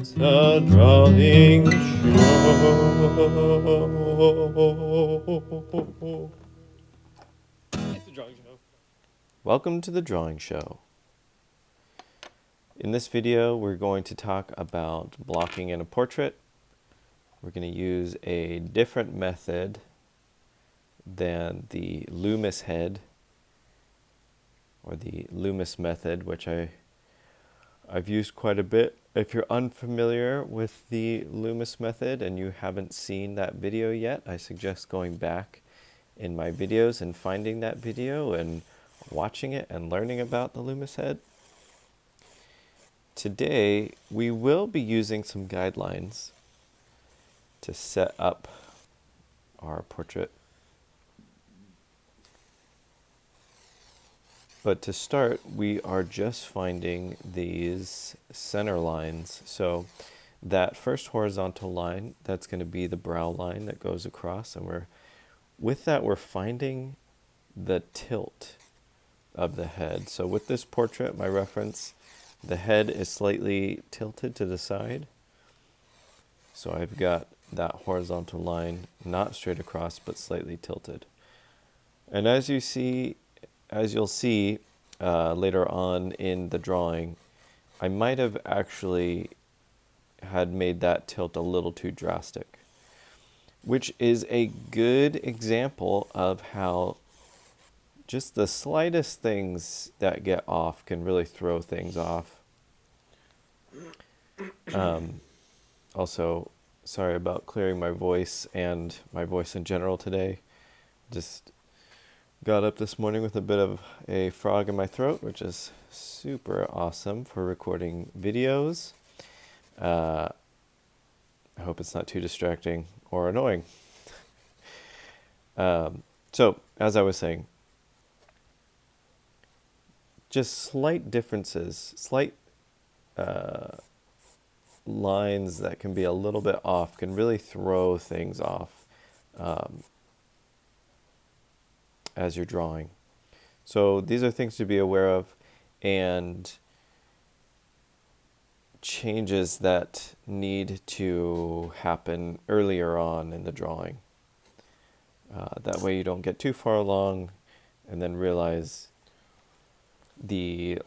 It's a drawing show. It's a drawing show. Welcome to the drawing show. In this video, we're going to talk about blocking in a portrait. We're going to use a different method than the Loomis head, or the Loomis method, which I've used quite a bit. If you're unfamiliar with the Loomis method and you haven't seen that video yet, I suggest going back in my videos and finding that video and watching it and learning about the Loomis head. Today, we will be using some guidelines to set up our portrait. But to start, we are just finding these center lines. So that first horizontal line, that's going to be the brow line that goes across. And with that, we're finding the tilt of the head. So with this portrait, my reference, the head is slightly tilted to the side. So I've got that horizontal line, not straight across, but slightly tilted. And as you'll see later on in the drawing, I might have actually had made that tilt a little too drastic, which is a good example of how just the slightest things that get off can really throw things off. Also, sorry about clearing my voice and my voice in general today. Just got up this morning with a bit of a frog in my throat, which is super awesome for recording videos. I hope it's not too distracting or annoying. So, as I was saying, just slight differences, slight lines that can be a little bit off can really throw things off as you're drawing. So these are things to be aware of, and changes that need to happen earlier on in the drawing. That way you don't get too far along and then realize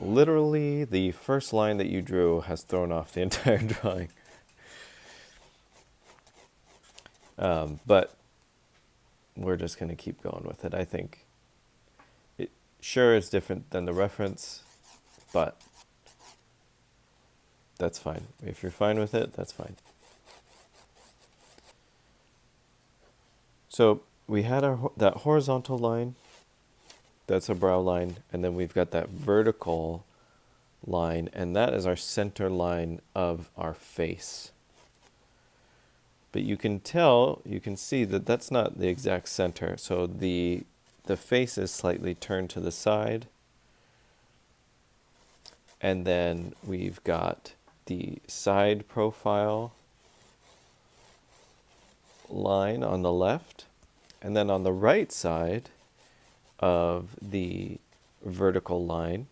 literally the first line that you drew has thrown off the entire drawing. But we're just going to keep going with it. I think sure it's different than the reference, but that's fine. If you're fine with it, that's fine. So we had that horizontal line, that's a brow line, and then we've got that vertical line, and that is our center line of our face. But you can see that that's not the exact center. So the face is slightly turned to the side. And then we've got the side profile line on the left. And then on the right side of the vertical line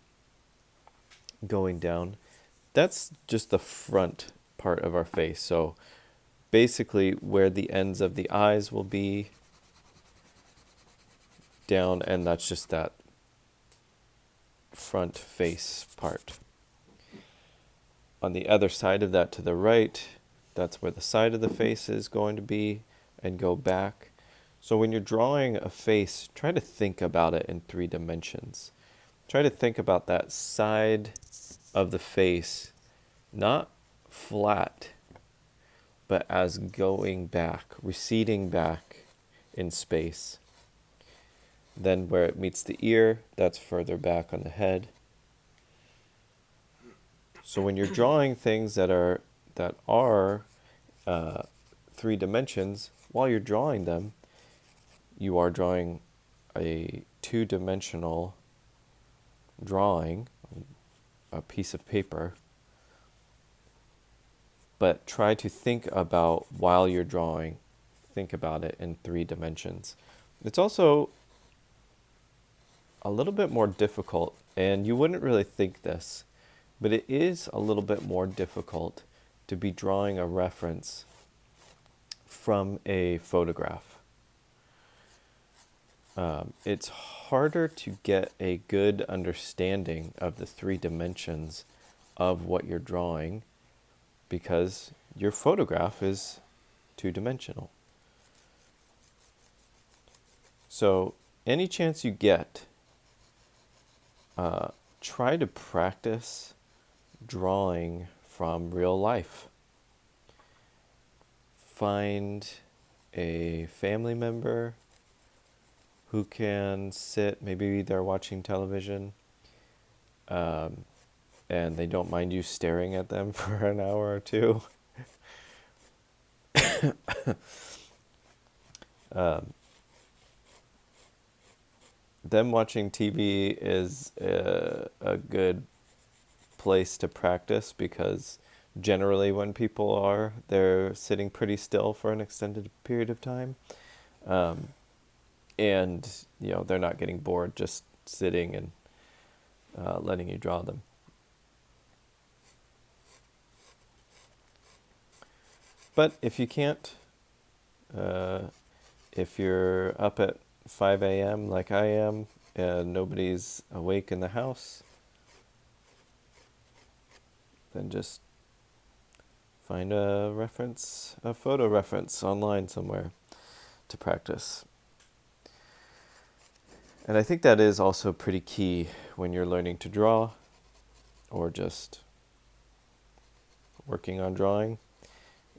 going down, that's just the front part of our face. So basically where the ends of the eyes will be down, and that's just that front face part. On the other side of that to the right, that's where the side of the face is going to be and go back. So when you're drawing a face, try to think about it in 3 dimensions. Try to think about that side of the face, not flat, but as going back, receding back in space. Then where it meets the ear, that's further back on the head. So when you're drawing things that are 3 dimensions, while you're drawing them, you are drawing a 2-dimensional drawing, a piece of paper. But try to think about, while you're drawing, think about it in 3 dimensions. It's also a little bit more difficult, and you wouldn't really think this, but it is a little bit more difficult to be drawing a reference from a photograph. It's harder to get a good understanding of the 3 dimensions of what you're drawing because your photograph is 2-dimensional. So any chance you get, try to practice drawing from real life. Find a family member who can sit, maybe they're watching television, and they don't mind you staring at them for an hour or two. Them watching TV is a good place to practice because generally when people are, they're sitting pretty still for an extended period of time. And, they're not getting bored just sitting and letting you draw them. But if you can't, if you're up at 5 a.m. like I am and nobody's awake in the house, then just find a photo reference online somewhere to practice. And I think that is also pretty key when you're learning to draw or just working on drawing,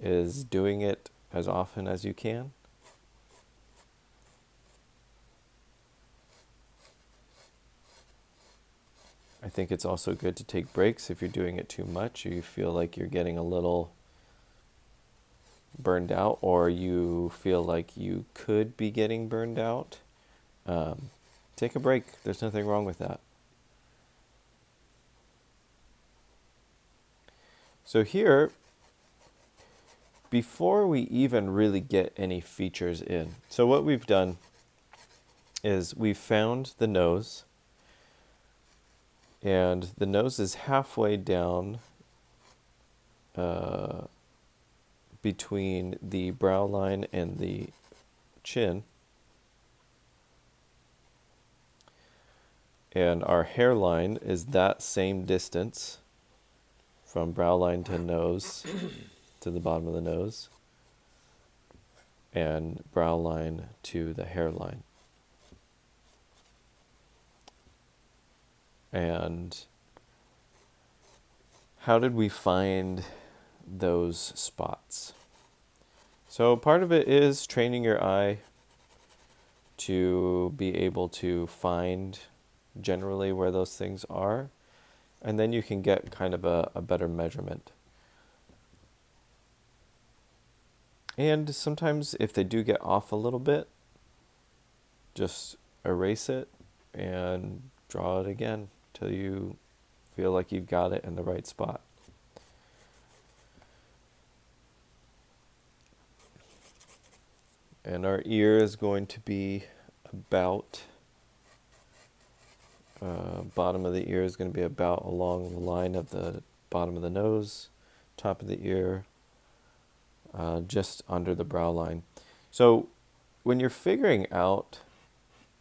is doing it as often as you can. I think it's also good to take breaks if you're doing it too much or you feel like you're getting a little burned out or you feel like you could be getting burned out. Take a break. There's nothing wrong with that. So here, before we even really get any features in, so what we've done is we've found the nose, and the nose is halfway down between the brow line and the chin. And our hairline is that same distance from brow line to nose to the bottom of the nose, and brow line to the hairline. And how did we find those spots? So part of it is training your eye to be able to find generally where those things are, and then you can get kind of a better measurement. And sometimes if they do get off a little bit, just erase it and draw it again till you feel like you've got it in the right spot. And our ear is going to be about, bottom of the ear is going to be about along the line of the bottom of the nose, top of the ear, just under the brow line. So when you're figuring out,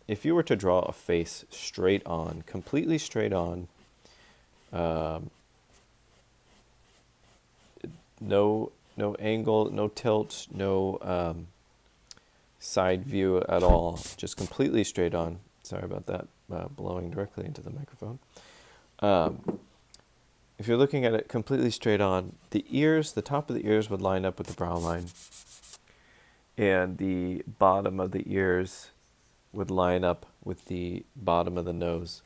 if you were to draw a face straight on, completely straight on, no angle, no tilt, no side view at all, just completely straight on. Sorry about that, blowing directly into the microphone. If you're looking at it completely straight on, the top of the ears would line up with the brow line, and the bottom of the ears would line up with the bottom of the nose.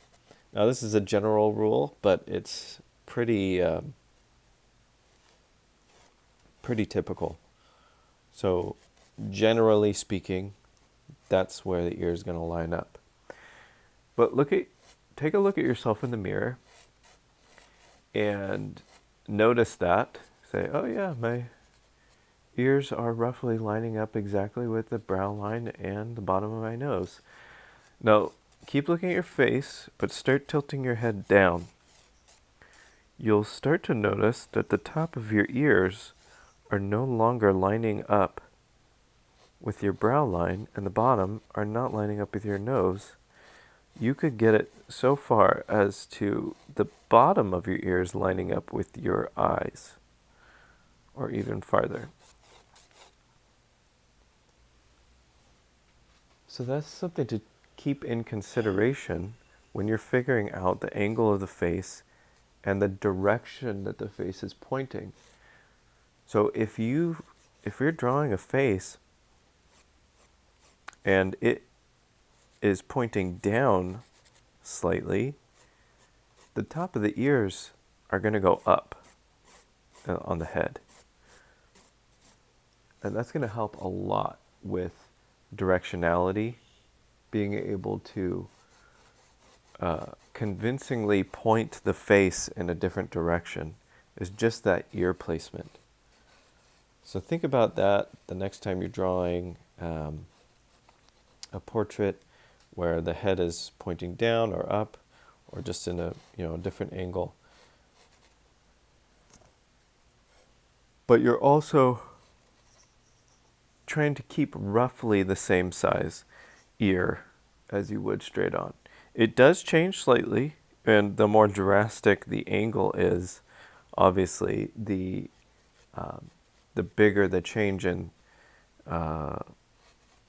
Now this is a general rule, but it's pretty typical. So generally speaking, that's where the ear is going to line up. But take a look at yourself in the mirror and notice that. Say, oh yeah, my ears are roughly lining up exactly with the brow line and the bottom of my nose. Now, keep looking at your face, but start tilting your head down. you'll start to notice that the top of your ears are no longer lining up with your brow line, and the bottom are not lining up with your nose. You could get it so far as to the bottom of your ears lining up with your eyes, or even farther. So that's something to keep in consideration when you're figuring out the angle of the face and the direction that the face is pointing. So if you're drawing a face and it is pointing down slightly, the top of the ears are going to go up on the head. And that's going to help a lot with directionality, being able to convincingly point the face in a different direction is just that ear placement. So think about that the next time you're drawing a portrait where the head is pointing down or up, or just in a different angle. But you're also trying to keep roughly the same size ear as you would straight on. It does change slightly, and the more drastic the angle is, obviously, the bigger the change in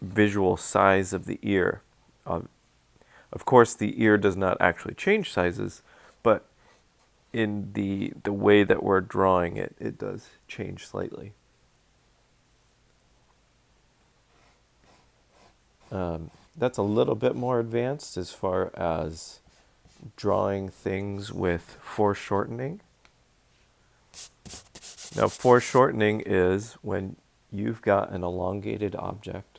visual size of the ear. Of course, the ear does not actually change sizes, but in the way that we're drawing it, it does change slightly. That's a little bit more advanced as far as drawing things with foreshortening. Now, foreshortening is when you've got an elongated object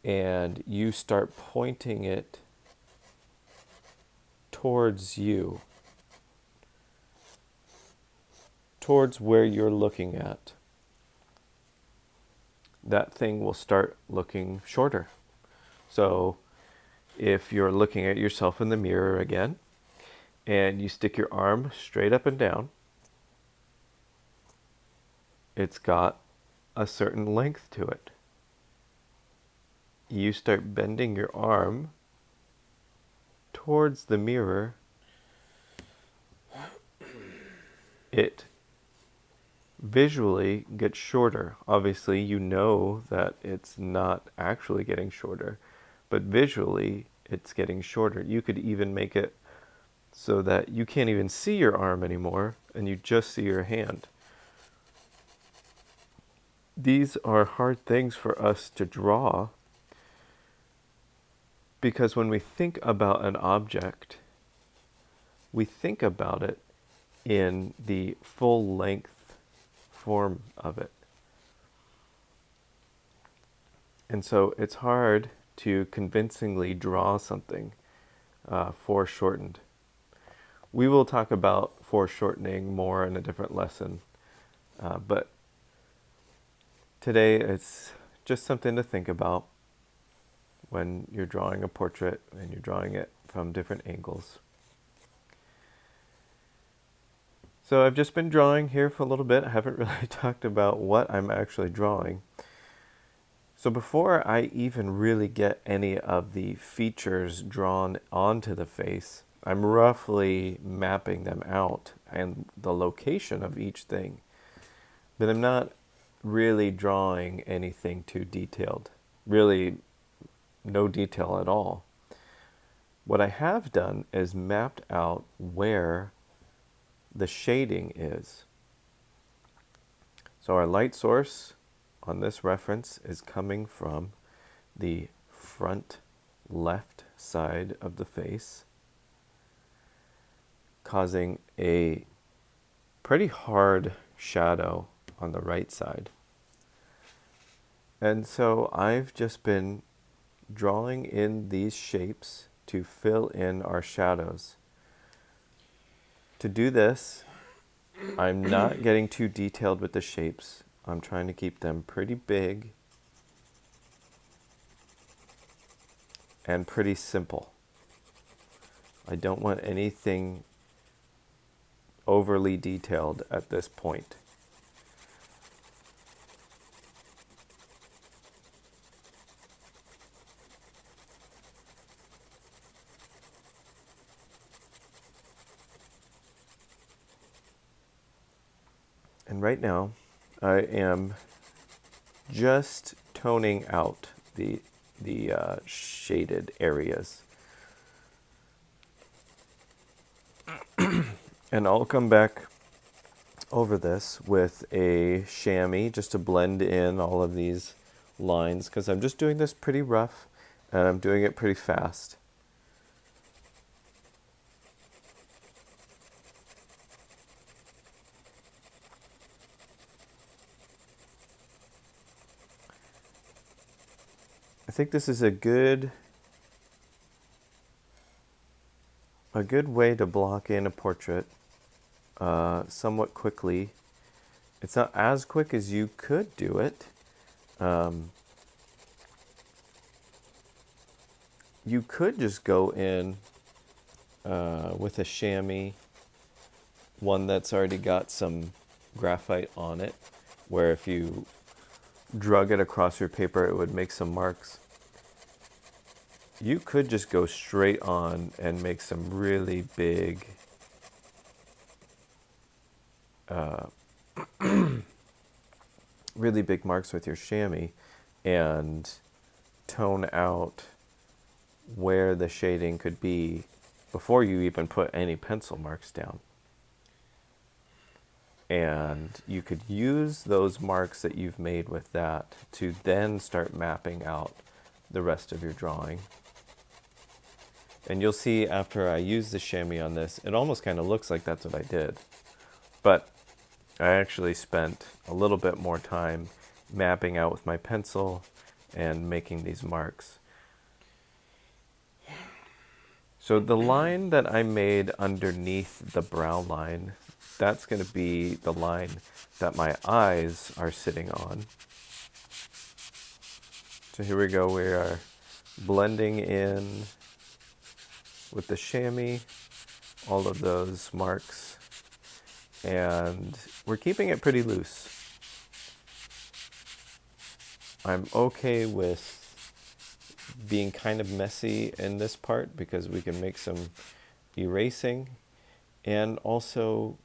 and you start pointing it towards you, towards where you're looking at. That thing will start looking shorter. So if you're looking at yourself in the mirror again, and you stick your arm straight up and down, it's got a certain length to it. You start bending your arm towards the mirror, it visually gets shorter. Obviously, you know that it's not actually getting shorter, but visually it's getting shorter. You could even make it so that you can't even see your arm anymore and you just see your hand. These are hard things for us to draw because when we think about an object, we think about it in the full length form of it. And so it's hard to convincingly draw something foreshortened. We will talk about foreshortening more in a different lesson, but today it's just something to think about when you're drawing a portrait and you're drawing it from different angles. So I've just been drawing here for a little bit. I haven't really talked about what I'm actually drawing. So before I even really get any of the features drawn onto the face, I'm roughly mapping them out and the location of each thing. But I'm not really drawing anything too detailed. Really, no detail at all. What I have done is mapped out where the shading is. So our light source on this reference is coming from the front left side of the face, causing a pretty hard shadow on the right side. And so I've just been drawing in these shapes to fill in our shadows. To do this, I'm not getting too detailed with the shapes. I'm trying to keep them pretty big and pretty simple. I don't want anything overly detailed at this point. And right now, I am just toning out the shaded areas. And I'll come back over this with a chamois just to blend in all of these lines, because I'm just doing this pretty rough and I'm doing it pretty fast. I think this is a good way to block in a portrait somewhat quickly. It's not as quick as you could do it. You could just go in with a chamois, one that's already got some graphite on it, where if you drug it across your paper, it would make some marks. You could just go straight on and make some really big really big marks with your chamois and tone out where the shading could be before you even put any pencil marks down. And you could use those marks that you've made with that to then start mapping out the rest of your drawing. And you'll see after I use the chamois on this, it almost kind of looks like that's what I did. But I actually spent a little bit more time mapping out with my pencil and making these marks. So the line that I made underneath the brow line, that's going to be the line that my eyes are sitting on. So here we go, we are blending in with the chamois all of those marks, and we're keeping it pretty loose. I'm okay with being kind of messy in this part because we can make some erasing, and also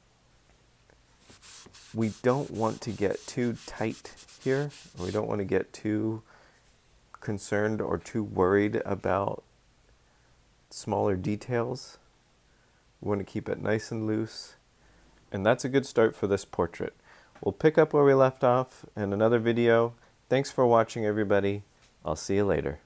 we don't want to get too tight here. We don't want to get too concerned or too worried about smaller details. We want to keep it nice and loose, and that's a good start for this portrait. We'll pick up where we left off in another video. Thanks for watching, everybody. I'll see you later.